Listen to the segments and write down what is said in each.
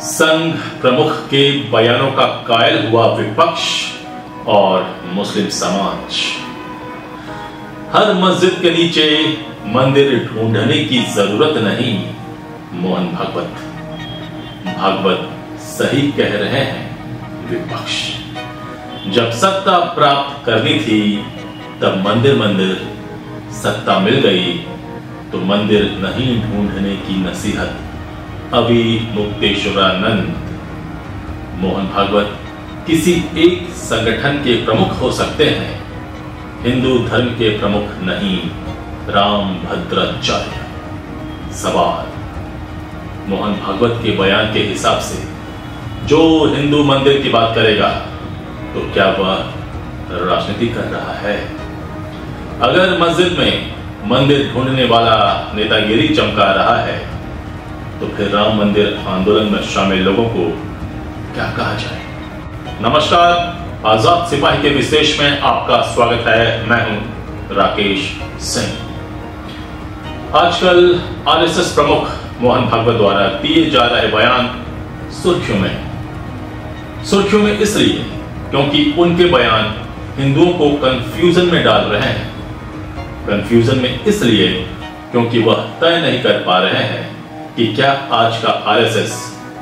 संघ प्रमुख के बयानों का कायल हुआ विपक्ष और मुस्लिम समाज। हर मस्जिद के नीचे मंदिर ढूंढने की जरूरत नहीं। मोहन भागवत सही कह रहे हैं विपक्ष। जब सत्ता प्राप्त करनी थी तब मंदिर सत्ता मिल गई तो मंदिर नहीं ढूंढने की नसीहत अभी मुक्तेश्वरानंद। मोहन भागवत किसी एक संगठन के प्रमुख हो सकते हैं, हिंदू धर्म के प्रमुख नहीं। रामभद्राचार्य। सवाल, मोहन भागवत के बयान के हिसाब से जो हिंदू मंदिर की बात करेगा तो क्या वह राजनीति कर रहा है? अगर मस्जिद में मंदिर ढूंढने वाला नेतागिरी चमका रहा है तो फिर राम मंदिर आंदोलन में शामिल लोगों को क्या कहा जाए? नमस्कार, आजाद सिपाही के विशेष में आपका स्वागत है। मैं हूं राकेश सिंह। आजकल आरएसएस प्रमुख मोहन भागवत द्वारा दिए जा रहे बयान सुर्खियों में इसलिए क्योंकि उनके बयान हिंदुओं को कंफ्यूजन में डाल रहे हैं। कंफ्यूजन में इसलिए क्योंकि वह तय नहीं कर पा रहे हैं कि क्या आज का आरएसएस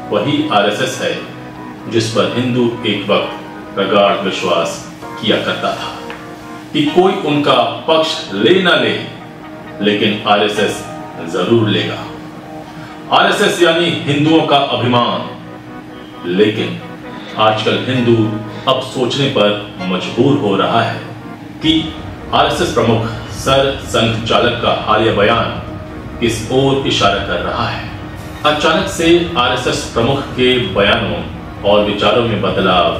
वही आरएसएस है जिस पर हिंदू एक वक्त प्रगाढ़ विश्वास किया करता था कि कोई उनका पक्ष ले ना ले, लेकिन आरएसएस जरूर लेगा। आरएसएस यानी हिंदुओं का अभिमान। लेकिन आजकल हिंदू अब सोचने पर मजबूर हो रहा है कि आरएसएस प्रमुख सर संघ चालक का हालिया बयान किस ओर इशारा कर रहा है। अचानक से आरएसएस प्रमुख के बयानों और विचारों में बदलाव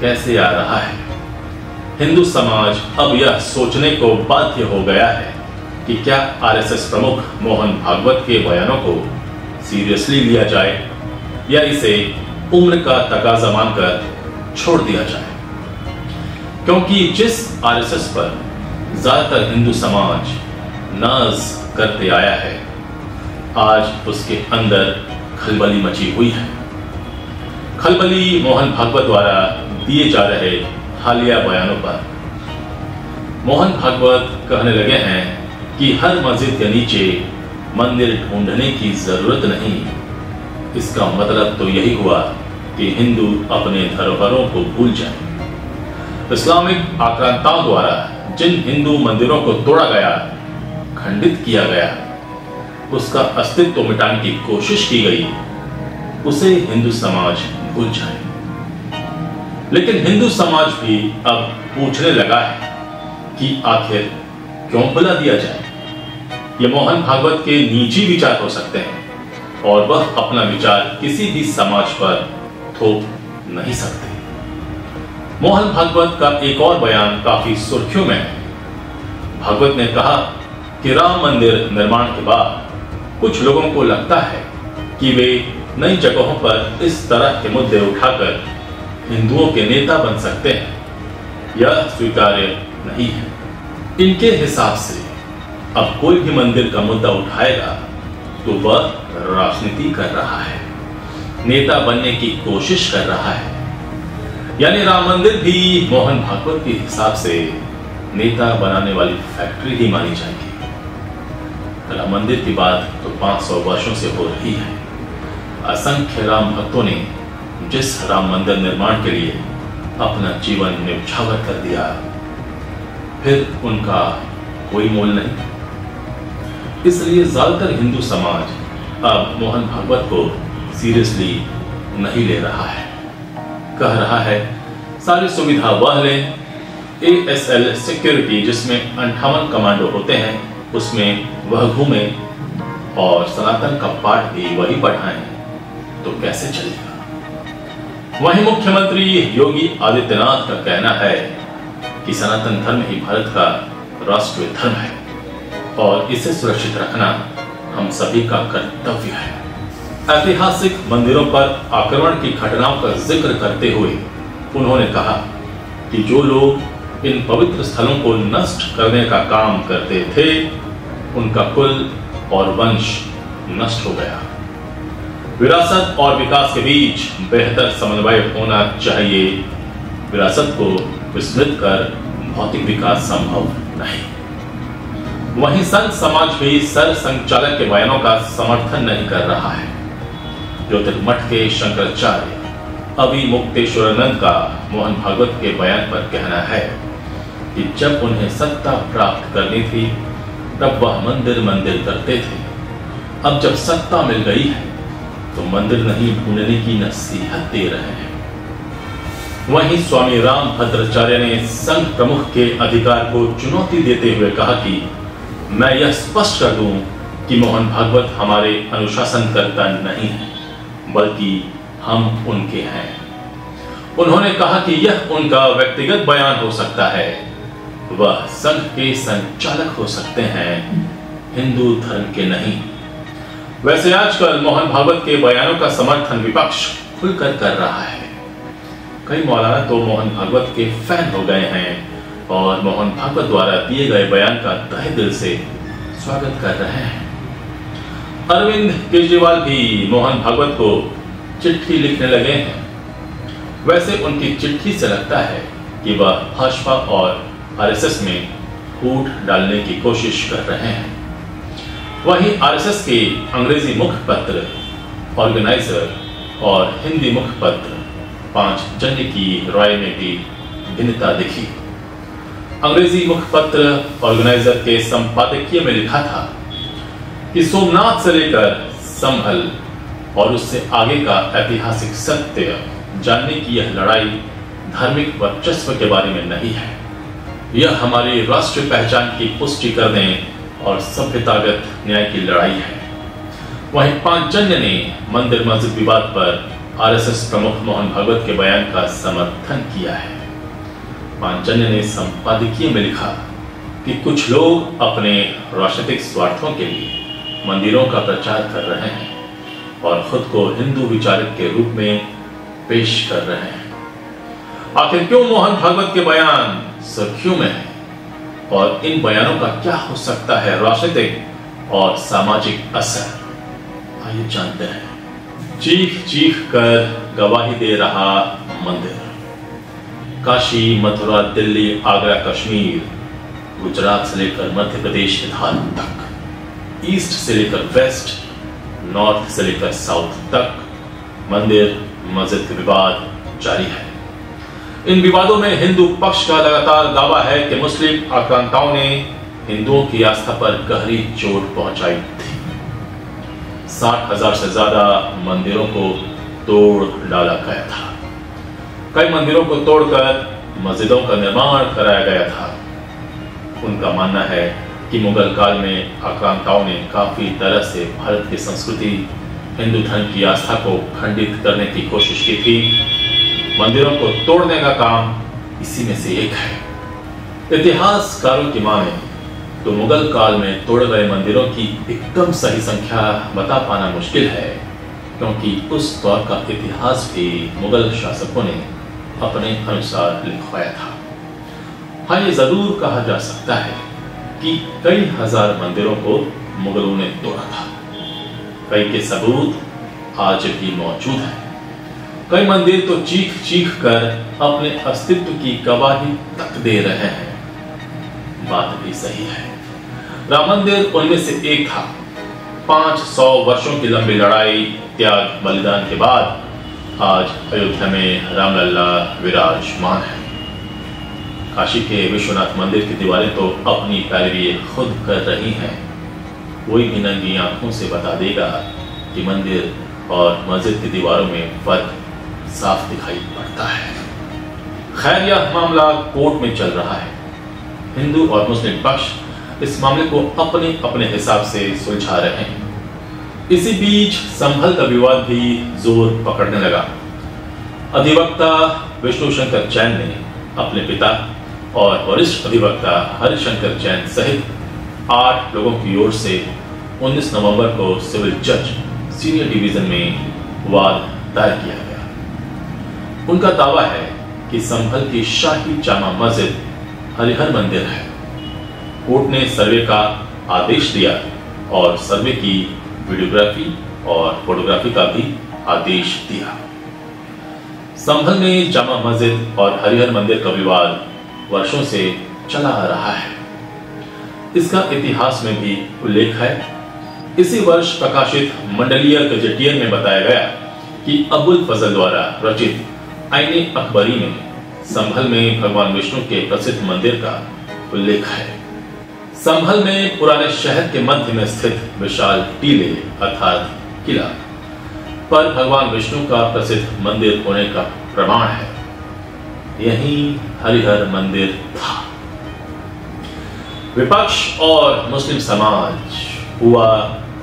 कैसे आ रहा है? हिंदू समाज अब यह सोचने को बाध्य हो गया है कि क्या आरएसएस प्रमुख मोहन भागवत के बयानों को सीरियसली लिया जाए या इसे उम्र का तकाजा मानकर छोड़ दिया जाए। क्योंकि जिस आरएसएस पर ज्यादातर हिंदू समाज नाज करते आया है, आज उसके अंदर खलबली मची हुई है। खलबली मोहन भागवत द्वारा दिए जा रहे हालिया बयानों पर। मोहन भागवत कहने लगे हैं कि हर मस्जिद के नीचे मंदिर ढूंढने की जरूरत नहीं। इसका मतलब तो यही हुआ कि हिंदू अपने धरोहरों को भूल जाएं। इस्लामिक आक्रांताओं द्वारा जिन हिंदू मंदिरों को तोड़ा गया, खंडित किया गया, उसका अस्तित्व मिटाने की कोशिश की गई, उसे हिंदू समाज भूल जाए। लेकिन हिंदू समाज भी अब पूछने लगा है कि आखिर क्यों भुला दिया जाए। ये मोहन भागवत के निजी विचार हो सकते हैं और वह अपना विचार किसी भी समाज पर थोप नहीं सकते। मोहन भागवत का एक और बयान काफी सुर्खियों में है। भागवत ने कहा कि राम मंदिर निर्माण के बाद कुछ लोगों को लगता है कि वे नई जगहों पर इस तरह के मुद्दे उठाकर हिंदुओं के नेता बन सकते हैं। यह स्वीकार्य नहीं है। इनके हिसाब से अब कोई भी मंदिर का मुद्दा उठाएगा तो वह राजनीति कर रहा है, नेता बनने की कोशिश कर रहा है। यानी राम मंदिर भी मोहन भागवत के हिसाब से नेता बनाने वाली फैक्ट्री ही मानी जाएगी। राम मंदिर की बात तो 500 वर्षों से हो रही है। असंख्य राम भक्तों ने जिस राम मंदिर निर्माण के लिए अपना जीवन न्यौछावर कर दिया, फिर उनका कोई मोल नहीं। इसलिए ज्यादातर हिंदू समाज अब मोहन भागवत को सीरियसली नहीं ले रहा है। कह रहा है सारी सुविधा वह ले, ASL सिक्योरिटी जिसमें 58 कमांडो होते हैं उसमें वह घूमे और सनातन का पाठ भी वही पढ़ाएं तो कैसे चलेगा? वहीं मुख्यमंत्री योगी आदित्यनाथ का कहना है कि सनातन धर्म ही भारत का राष्ट्रीय धर्म है और इसे सुरक्षित रखना हम सभी का कर्तव्य है। ऐतिहासिक मंदिरों पर आक्रमण की घटनाओं का जिक्र करते हुए उन्होंने कहा कि जो लोग इन पवित्र स्थलों को नष्ट करने का काम करते थे उनका कुल और वंश नष्ट हो गया। विरासत और विकास के बीच बेहतर समन्वय होना चाहिए। विरासत को विस्मृत कर भौतिक विकास संभव नहीं। वहीं संत समाज भी सर संचालक के बयानों का समर्थन नहीं कर रहा है। ज्योतिर्मठ मठ के शंकराचार्य अभिमुक्तेश्वरानंद का मोहन भागवत के बयान पर कहना है कि जब उन्हें सत्ता प्राप्त करनी थी तब वह मंदिर मंदिर करते थे। अब जब सत्ता मिल गई है तो मंदिर नहीं ढूंढने की नसीहत दे रहे हैं। वहीं स्वामी रामभद्राचार्य ने संघ प्रमुख के अधिकार को चुनौती देते हुए कहा कि मैं यह स्पष्ट कर दूं कि मोहन भागवत हमारे अनुशासनकर्ता नहीं है, बल्कि हम उनके हैं। उन्होंने कहा कि यह उनका व्यक्तिगत बयान हो सकता है, वह संघ के संचालक हो सकते हैं, हिंदू धर्म के नहीं। वैसे आजकल मोहन भागवत के बयानों का समर्थन विपक्ष खुलकर कर रहा है। कई मौलाना तो मोहन भागवत के फैन हो गए हैं और मोहन भागवत द्वारा दिए गए बयान का तहे दिल से स्वागत कर रहे हैं। अरविंद केजरीवाल भी मोहन भागवत को चिट्ठी लिखने लगे हैं। वैसे उनकी चिट्ठी से लगता है कि वह भाजपा और आरएसएस में फूट डालने की कोशिश कर रहे हैं। वहीं आरएसएस के अंग्रेजी मुखपत्र ऑर्गेनाइजर और हिंदी मुखपत्र पांचजन्य की राय में भी भिन्नता दिखी। अंग्रेजी मुखपत्र ऑर्गेनाइजर के संपादकीय में लिखा था कि सोमनाथ से लेकर संभल और उससे आगे का ऐतिहासिक सत्य जानने की यह लड़ाई धार्मिक वर्चस्व के बारे में नहीं है। यह हमारी राष्ट्रीय पहचान की पुष्टि करने और सभ्यतागत न्याय की लड़ाई है। वहीं पांचजन्य ने मंदिर मस्जिद विवाद पर आरएसएस प्रमुख मोहन भागवत के बयान का समर्थन किया है। पांचजन्य ने संपादकीय में लिखा कि कुछ लोग अपने राजनीतिक स्वार्थों के लिए मंदिरों का प्रचार कर रहे हैं और खुद को हिंदू विचारक के रूप में पेश कर रहे हैं। आखिर क्यों मोहन भागवत के बयान सुर्खियों में है और इन बयानों का क्या हो सकता है राजनीतिक और सामाजिक असर, आइए जानते हैं। चीख चीख कर गवाही दे रहा मंदिर। काशी, मथुरा, दिल्ली, आगरा, कश्मीर, गुजरात से लेकर मध्य प्रदेश विधान तक, ईस्ट से लेकर वेस्ट, नॉर्थ से लेकर साउथ तक मंदिर मस्जिद के विवाद जारी है। इन विवादों में हिंदू पक्ष का लगातार दावा है कि मुस्लिम आक्रांताओं ने हिंदुओं की आस्था पर गहरी चोट पहुंचाई थी। 60,000 से ज्यादा मंदिरों को तोड़ डाला गया था। कई मंदिरों को तोड़कर मस्जिदों का निर्माण कराया गया था। उनका मानना है कि मुगल काल में आक्रांताओं ने काफी तरह से भारत की संस्कृति, हिंदू धर्म की आस्था को खंडित करने की कोशिश की थी। मंदिरों को तोड़ने का काम इसी में से एक है। इतिहासकारों की माने तो मुगल काल में तोड़े गए मंदिरों की एकदम सही संख्या बता पाना मुश्किल है, क्योंकि उस दौर का इतिहास भी मुगल शासकों ने अपने अनुसार लिखवाया था। हाँ, ये जरूर कहा जा सकता है कि कई हजार मंदिरों को मुगलों ने तोड़ा था। कई के सबूत आज भी मौजूद हैं। कई मंदिर तो चीख चीख कर अपने अस्तित्व की गवाही तक दे रहे हैं। बात भी सही है। राम मंदिर उनमें से एक था। 500 वर्षों की लंबी लड़ाई, त्याग, बलिदान के बाद आज अयोध्या में रामलला विराजमान है। काशी के विश्वनाथ मंदिर की दीवारें तो अपनी पैरवी खुद कर रही हैं। कोई भी नंगी आंखों से बता देगा कि मंदिर और मस्जिद की दीवारों में फर्क साफ दिखाई पड़ता है। खैर, यह मामला कोर्ट में चल रहा है। हिंदू और मुस्लिम पक्ष इस मामले को अपने अपने हिसाब से सुलझा रहे हैं। इसी बीच संभल का विवाद भी जोर पकड़ने लगा। अधिवक्ता विष्णु शंकर जैन ने अपने पिता और वरिष्ठ अधिवक्ता हरिशंकर जैन सहित 8 लोगों की ओर से 19 नवंबर को सिविल जज सीनियर डिवीजन में वाद दायर किया गया। उनका दावा है कि संभल की शाही जामा मस्जिद हरिहर मंदिर है। कोर्ट ने सर्वे का आदेश दिया और सर्वे की वीडियोग्राफी और फोटोग्राफी का भी आदेश दिया। संभल में जामा मस्जिद और हरिहर मंदिर का विवाद वर्षों से चला आ रहा है। इसका इतिहास में भी उल्लेख है। इसी वर्ष प्रकाशित मंडलीय गजेटियर में बताया गया कि अबुल फजल द्वारा रचित आईने अकबरी में संभल में भगवान विष्णु के प्रसिद्ध मंदिर का उल्लेख है। संभल में पुराने शहर के मध्य में स्थित विशाल टीले अर्थात किला पर भगवान विष्णु का प्रसिद्ध मंदिर होने का प्रमाण है। यही हरिहर मंदिर था। विपक्ष और मुस्लिम समाज हुआ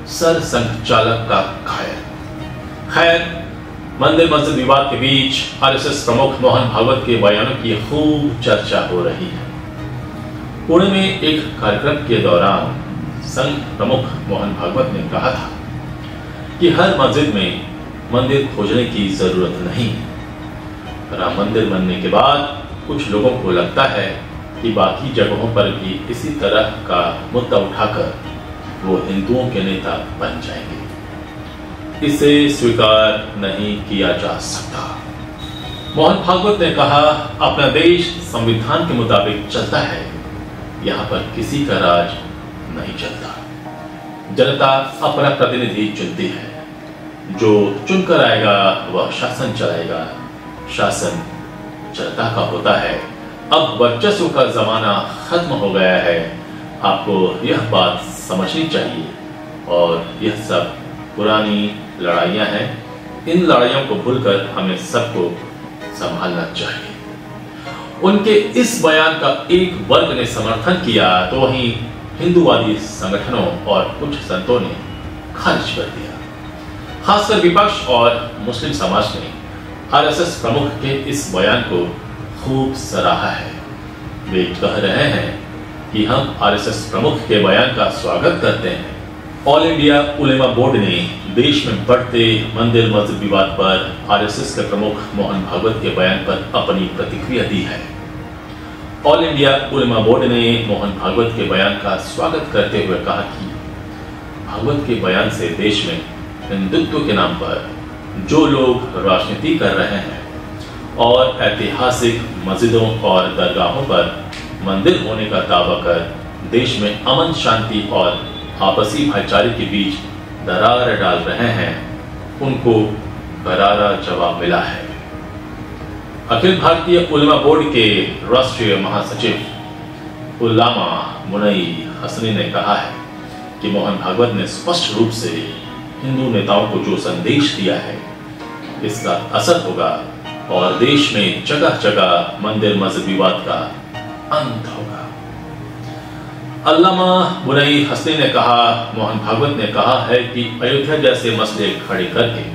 सरसंघचालक का घायल। खैर, मंदिर मस्जिद विवाद के बीच आरएसएस प्रमुख मोहन भागवत के बयानों की खूब चर्चा हो रही है। पुणे में एक कार्यक्रम के दौरान संघ प्रमुख मोहन भागवत ने कहा था कि हर मस्जिद में मंदिर खोजने की जरूरत नहीं। राम मंदिर बनने के बाद कुछ लोगों को लगता है कि बाकी जगहों पर भी इसी तरह का मुद्दा उठाकर वो हिंदुओं के नेता बन जाएंगे। इसे स्वीकार नहीं किया जा सकता। मोहन भागवत ने कहा, अपना देश संविधान के मुताबिक चलता है, यहाँ पर किसी का राज नहीं चलता। जनता अपना प्रतिनिधि चुनती है, जो चुनकर आएगा वह शासन चलाएगा। शासन जनता का होता है। अब वर्चस्व का जमाना खत्म हो गया है। आपको यह बात समझनी चाहिए और यह सब पुरानी लड़ाइयां हैं। इन लड़ाइयों को भूलकर हमें सबको संभालना चाहिए। उनके इस बयान का एक वर्ग ने समर्थन किया तो वहीं हिंदूवादी संगठनों और कुछ संतों ने खारिज कर दिया। खासकर विपक्ष और मुस्लिम समाज ने आरएसएस प्रमुख के इस बयान को खूब सराहा है। वे कह रहे हैं कि हम आरएसएस प्रमुख के बयान का स्वागत करते हैं। ऑल इंडिया उलेमा बोर्ड ने देश में बढ़ते मंदिर मस्जिद विवाद पर आरएसएस के प्रमुख मोहन भागवत के बयान पर अपनी प्रतिक्रिया दी है। ऑल इंडिया उलेमा बोर्ड ने मोहन भागवत के बयान का स्वागत करते हुए कहा कि भागवत के बयान से देश में हिंदुत्व के नाम पर जो लोग राजनीति कर रहे हैं और ऐतिहासिक मस्जिदों और दरगाहों पर मंदिर होने का दावा कर देश में अमन शांति और आपसी भाईचारे के बीच दरार डाल रहे हैं, उनको करारा जवाब मिला है। अखिल भारतीय उलेमा बोर्ड के राष्ट्रीय महासचिव उल्लामा मुनई हसनी ने कहा है कि मोहन भागवत ने स्पष्ट रूप से हिंदू नेताओं को जो संदेश दिया है इसका असर होगा और देश में जगह जगह मंदिर मस्जिद विवाद का अंत होगा। अल्लामा मुनई हसनी ने कहा, मोहन भागवत ने कहा है कि अयोध्या जैसे मसले खड़े करके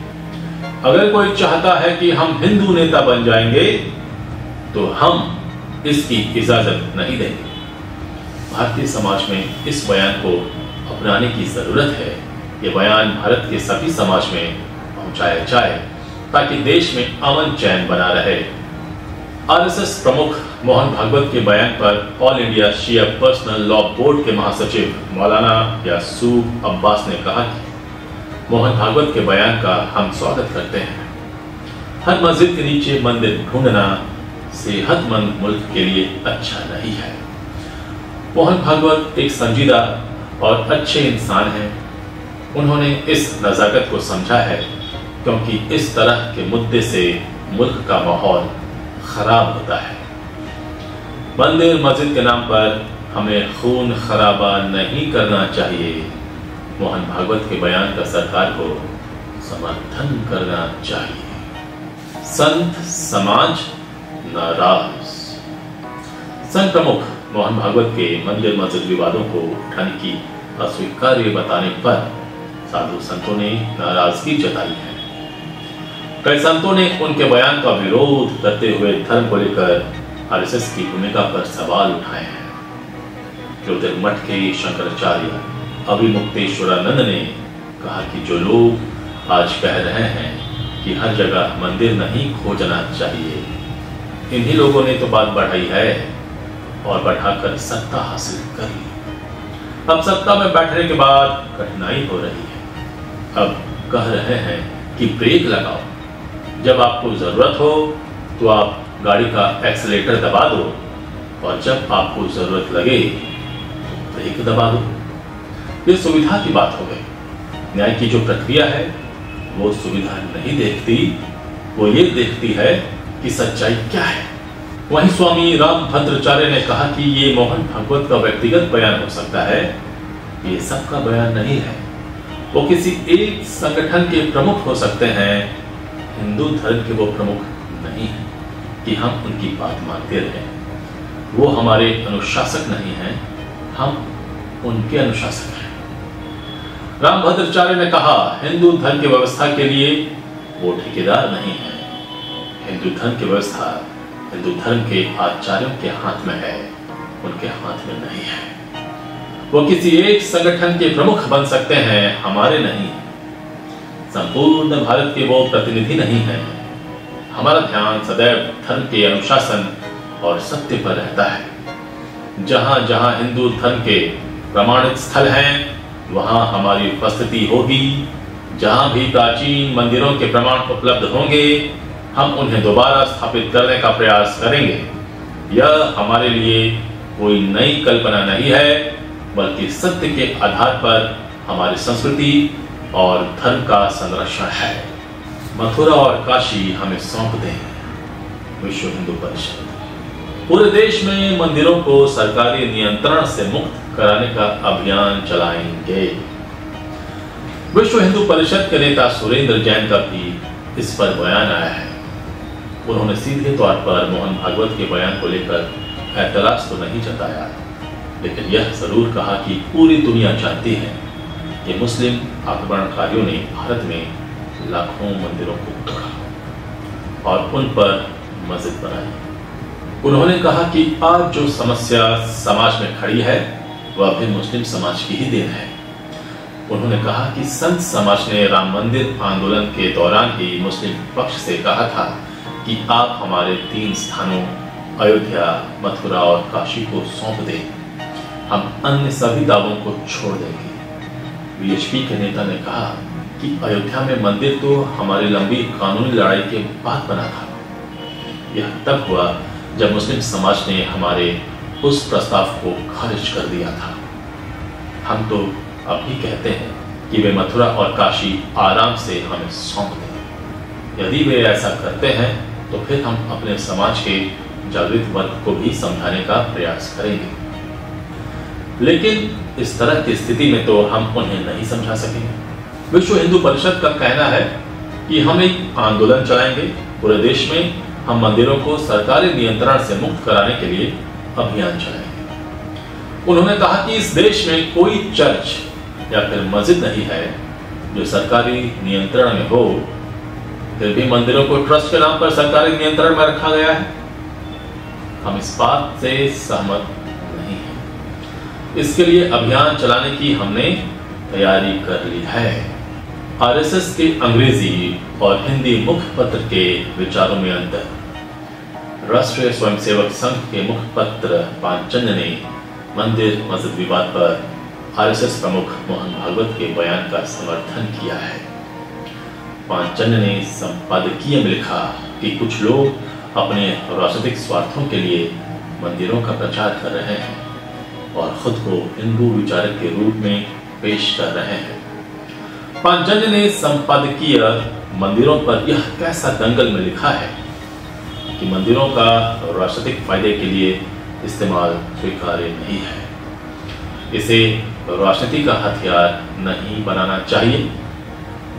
अगर कोई चाहता है कि हम हिंदू नेता बन जाएंगे तो हम इसकी इजाजत नहीं देंगे। भारतीय समाज में इस बयान को अपनाने की जरूरत है। ये बयान भारत के सभी समाज में पहुंचाया जाए ताकि देश में अमन चैन बना रहे। आरएसएस प्रमुख मोहन भागवत के बयान पर ऑल इंडिया शिया पर्सनल लॉ बोर्ड के महासचिव मौलाना यासूब अब्बास ने कहा कि मोहन भागवत के बयान का हम स्वागत करते हैं। हर मस्जिद के नीचे मंदिर ढूंढना सेहतमंद मुल्क के लिए अच्छा नहीं है। मोहन भागवत एक संजीदा और अच्छे इंसान हैं। उन्होंने इस नजाकत को समझा है क्योंकि इस तरह के मुद्दे से मुल्क का माहौल खराब होता है। मंदिर मस्जिद के नाम पर हमें खून खराबा नहीं करना चाहिए। मोहन भागवत के बयान का सरकार को समर्थन करना चाहिए। संत समाज नाराज। संत प्रमुख मोहन भागवत के मंदिर मस्जिद विवादों को उठाने की अस्वीकार्य बताने पर साधु संतों ने नाराजगी जताई है। कई संतों ने उनके बयान का विरोध करते हुए धर्म को लेकर आरएसएस की भूमिका पर सवाल उठाए हैं। ज्योतिर्मठ के शंकराचार्य अभिमुक्तेश्वरानंद ने कहा कि जो लोग आज कह रहे हैं कि हर जगह मंदिर नहीं खोजना चाहिए, इन्हीं लोगों ने तो बात बढ़ाई है और बढ़ाकर सत्ता हासिल कर ली। अब सत्ता में बैठने के बाद कठिनाई हो रही है। अब कह रहे हैं कि ब्रेक लगाओ, जब आपको जरूरत हो तो आप गाड़ी का एक्सीलेटर दबा दो और जब आपको जरूरत लगे तो ब्रेक दबा दो। ये सुविधा की बात हो गई। न्याय की जो प्रक्रिया है वो सुविधा नहीं देखती, वो ये देखती है कि सच्चाई क्या है। वहीं स्वामी रामभद्राचार्य ने कहा कि ये मोहन भागवत का व्यक्तिगत बयान हो सकता है, ये सबका बयान नहीं है। वो किसी एक संगठन के प्रमुख हो सकते हैं, हिंदू धर्म के वो प्रमुख नहीं है कि हम उनकी बात मानते रहें। वो हमारे अनुशासक नहीं हैं, हम उनके अनुशासक हैं। रामभद्राचार्य ने कहा, हिंदू धर्म की व्यवस्था के लिए वो ठेकेदार नहीं है। हिंदू धर्म की व्यवस्था हिंदू धर्म के आचार्यों के हाथ में है, उनके हाथ में नहीं है। वो किसी एक संगठन के प्रमुख बन सकते हैं, हमारे नहीं। संपूर्ण भारत के वो प्रतिनिधि नहीं है। हमारा ध्यान सदैव धर्म के अनुशासन और सत्य पर रहता है। जहां जहां हिंदू धर्म के प्रमाणित स्थल हैं, वहां हमारी उपस्थिति होगी। जहां भी प्राचीन मंदिरों के प्रमाण उपलब्ध होंगे, हम उन्हें दोबारा स्थापित करने का प्रयास करेंगे। यह हमारे लिए कोई नई कल्पना नहीं है, बल्कि सत्य के आधार पर हमारी संस्कृति और धर्म का संरक्षण है। मथुरा और काशी हमें सौंप दें। विश्व हिंदू परिषद पूरे देश में मंदिरों को सरकारी नियंत्रण से मुक्त कराने का अभियान चलाएंगे। विश्व हिंदू परिषद के नेता सुरेंद्र जैन का भी इस पर बयान आया है। उन्होंने सीधे तौर पर मोहन भागवत के बयान को लेकर ऐतराज तो नहीं जताया, लेकिन यह जरूर कहा कि पूरी दुनिया जानती है कि मुस्लिम आक्रमणकारियों ने भारत में लाखों मंदिरों को तोड़ा और उन पर मस्जिद बनाई। उन्होंने कहा कि आज जो समस्या समाज में खड़ी है वह भी मुस्लिम समाज की ही देन है। उन्होंने कहा कि संत समाज ने राम मंदिर आंदोलन के दौरान ही मुस्लिम पक्ष से कहा था कि आप हमारे 3 स्थानों अयोध्या, मथुरा और काशी को सौंप दें, हम अन्य सभी दावों को छोड़ देंगे। बीएचपी के नेता ने कहा कि अयोध्या में मंदिर तो हमारी लंबी कानूनी लड़ाई के बाद बना था। यह तब हुआ जब मुस्लिम समाज ने हमारे उस प्रस्ताव को खारिज कर दिया था। हम तो अब भी कहते हैं कि वे मथुरा और काशी आराम से हमें सौंप दें। यदि वे ऐसा करते हैं तो फिर हम अपने समाज के जागृत वर्ग को भी समझाने का प्रयास करेंगे। लेकिन इस तरह की स्थिति में तो हम उन्हें नहीं समझा सकेंगे। विश्व हिंदू परिषद का कहना है कि हम एक आंदोलन चलाएंगे। पूरे देश में हम मंदिरों को सरकारी नियंत्रण से मुक्त कराने के लिए अभियान चलाएंगे। उन्होंने कहा कि इस देश में कोई चर्च या फिर मस्जिद नहीं है जो सरकारी नियंत्रण में हो, फिर भी मंदिरों को ट्रस्ट के नाम पर सरकारी नियंत्रण में रखा गया है। हम इस बात से सहमत नहीं हैं। इसके लिए अभियान चलाने की हमने तैयारी कर ली है। आरएसएस के अंग्रेजी और हिंदी मुखपत्र के विचारों में अंतर। राष्ट्रीय स्वयंसेवक संघ के मुखपत्र पांचजन्य ने मंदिर मस्जिद विवाद पर आरएसएस प्रमुख मोहन भागवत के बयान का समर्थन किया है। पांचजन्य ने संपादकीय में लिखा कि कुछ लोग अपने राजनीतिक स्वार्थों के लिए मंदिरों का प्रचार कर रहे हैं और खुद को हिंदू विचारक के रूप में पेश कर रहे हैं। पांचजन्य ने संपादकीय मंदिरों पर यह कैसा दंगल में लिखा है कि मंदिरों का राजनीतिक फायदे के लिए इस्तेमाल स्वीकार्य नहीं है। इसे राजनीति का हथियार नहीं बनाना चाहिए।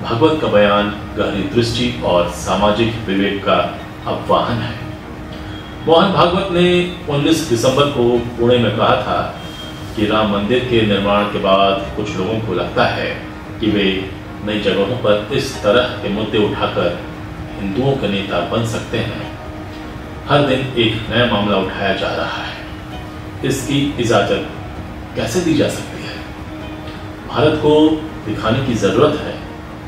भागवत का बयान गहरी दृष्टि और सामाजिक विवेक का आह्वान है। मोहन भागवत ने 19 दिसंबर को पुणे में कहा था कि राम मंदिर के निर्माण के बाद कुछ लोगों को लगता है कि वे नई जगहों पर इस तरह के मुद्दे उठाकर हिंदुओं के नेता बन सकते हैं। हर दिन एक नया मामला उठाया जा रहा है। इसकी इजाजत कैसे दी जा सकती है? भारत को दिखाने की जरूरत है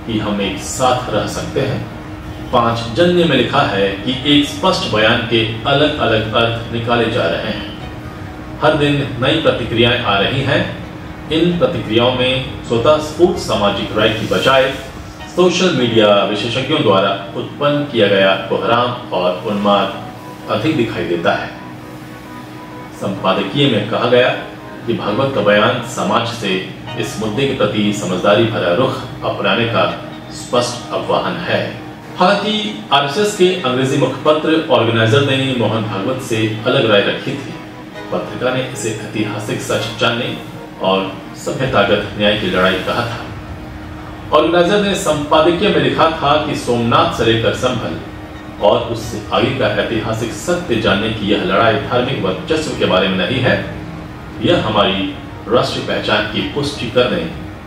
कि हम एक साथ रह सकते हैं। पांचजन्य में लिखा है कि एक स्पष्ट बयान के अलग अलग अर्थ निकाले जा रहे हैं। हर दिन नई प्रतिक्रियाएं आ रही हैं। इन प्रतिक्रियाओं में स्वतः स्फूर्त सामाजिक राय की बजाय सोशल मीडिया विशेषज्ञों द्वारा उत्पन्न किया गया कोहराम और उन्माद अधिक दिखाई देता है। संपादकीय में कहा गया कि भागवत का बयान समाज से इस मुद्दे के प्रति समझदारी भरा रुख अपनाने का स्पष्ट आह्वान है। हालांकि आरएसएस के अंग्रेजी मुखपत्र ऑर्गेनाइजर ने मोहन भागवत से अलग राय रखी थी। पत्रिका ने इसे ऐतिहासिक सच जानने और सभ्यतागत न्याय की लड़ाई कहा था। ऑर्गेनाइजर ने संपादकीय में लिखा था कि सोमनाथ से लेकर संभल और उससे आगे का ऐतिहासिक सत्य जानने की यह लड़ाई धार्मिक वर्चस्व के बारे में नहीं है, यह हमारी राष्ट्रीय पहचान की पुष्टि करने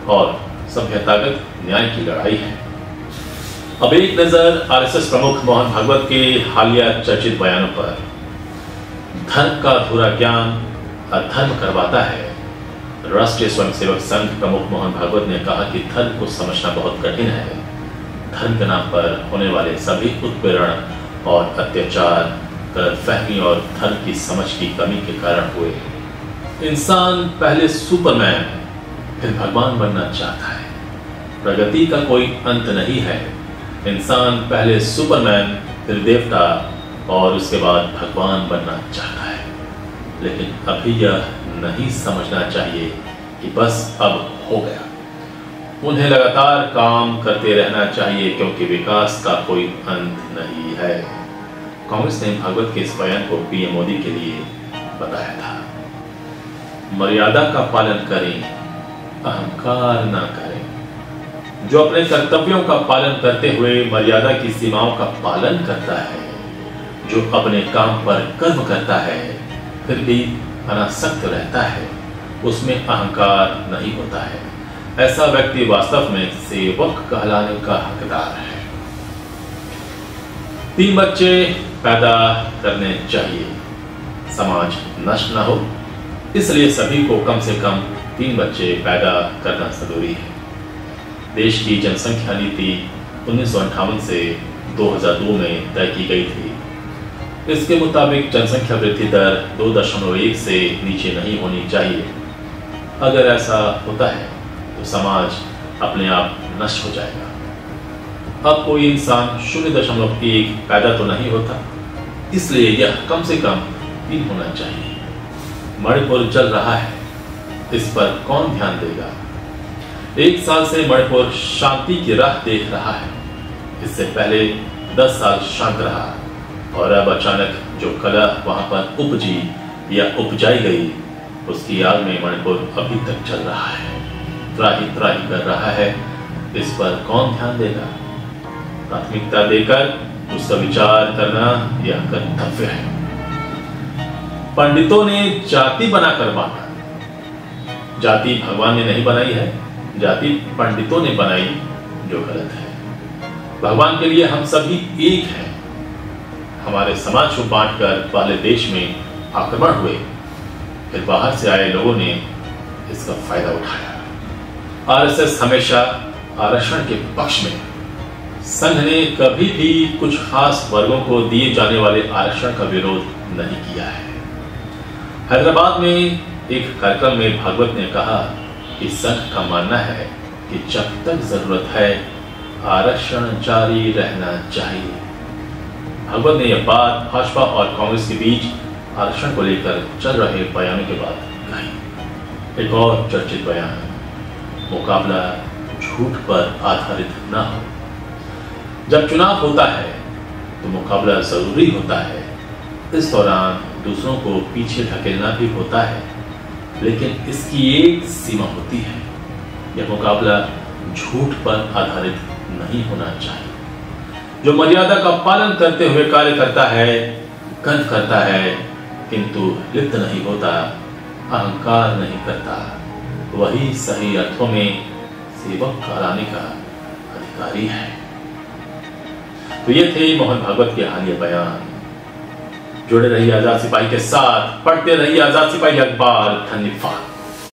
और सभ्यतागत न्याय की लड़ाई है। अब एक नजर आरएसएस प्रमुख मोहन भागवत के हालिया चर्चित बयानों पर। धर्म का अधूरा ज्ञान अधर्म करवाता है। राष्ट्रीय स्वयंसेवक संघ प्रमुख मोहन भागवत ने कहा कि धर्म को समझना बहुत कठिन है। धर्म के नाम पर होने वाले सभी उत्पीड़न और अत्याचार गलतफहमी और धर्म की समझ की कमी के कारण हुए। इंसान पहले सुपरमैन फिर भगवान बनना चाहता है। प्रगति का कोई अंत नहीं है। इंसान पहले सुपरमैन फिर देवता और उसके बाद भगवान बनना चाहता है, लेकिन अभी यह नहीं समझना चाहिए कि बस अब हो गया। उन्हें लगातार काम करते रहना चाहिए क्योंकि विकास का कोई अंत नहीं है। कांग्रेस ने भागवत के इस बयान को पीएम मोदी के लिए बताया था। मर्यादा का पालन करें, अहंकार ना करें। जो अपने कर्तव्यों का पालन करते हुए मर्यादा की सीमाओं का पालन करता है, जो अपने काम पर कर्म करता है फिर भी अनासक्त रहता है, उसमें अहंकार नहीं होता है। ऐसा व्यक्ति वास्तव में सेवक कहलाने का हकदार है। 3 बच्चे पैदा करने चाहिए, समाज नष्ट न हो, इसलिए सभी को कम से कम 3 बच्चे पैदा करना जरूरी है। देश की जनसंख्या नीति 1958 से 2002 में तय की गई थी। इसके मुताबिक जनसंख्या वृद्धि दर 2.1 से नीचे नहीं होनी चाहिए। अगर ऐसा होता है तो समाज अपने आप नष्ट हो जाएगा। अब कोई इंसान 0.1 पैदा तो नहीं होता, इसलिए यह कम से कम 3 होना चाहिए। मणिपुर जल रहा है, इस पर कौन ध्यान देगा? 1 साल से मणिपुर शांति की राह देख रहा है। इससे पहले 10 साल शांत रहा और अब अचानक जो कला वहां पर उपजी या उपजाई गई, उसकी आग में मणिपुर अभी तक चल रहा है, त्राही त्राही कर रहा है। इस पर कौन ध्यान देगा? प्राथमिकता देकर उसका विचार करना यह कर्तव्य है। पंडितों ने जाति बनाकर बांटा। जाति भगवान ने नहीं बनाई है, जाति पंडितों ने बनाई, जो गलत है। भगवान के लिए हम सभी एक हैं। हमारे समाज को बांटकर पहले देश में आक्रमण हुए, फिर बाहर से आए लोगों ने इसका फायदा उठाया। आरएसएस हमेशा आरक्षण के पक्ष में। संघ ने कभी भी कुछ खास वर्गों को दिए जाने वाले आरक्षण का विरोध नहीं किया है। हैदराबाद में एक कार्यक्रम में भागवत ने कहा कि संघ का मानना है कि जब तक जरूरत है आरक्षण जारी रहना चाहिए। भागवत ने यह बात भाजपा और कांग्रेस के बीच आरक्षण को लेकर चल रहे बयानों के बाद कही। एक और चर्चित बयान, मुकाबला झूठ पर आधारित न हो। जब चुनाव होता है तो मुकाबला जरूरी होता है। इस दौरान दूसरों को पीछे ढकेलना भी होता है, लेकिन इसकी एक सीमा होती है। यह मुकाबला झूठ पर आधारित नहीं होना चाहिए। जो मर्यादा का पालन करते हुए कार्य करता है, कर्म करता है, किंतु लिप्त नहीं होता, अहंकार नहीं करता, वही सही अर्थों में सेवक कहलाने का अधिकारी है। तो ये थे मोहन भागवत के हालिया बयान। जुड़े रहिए आजाद सिपाही के साथ, पढ़ते रहिए आजाद सिपाही अखबार। धन्यवाद।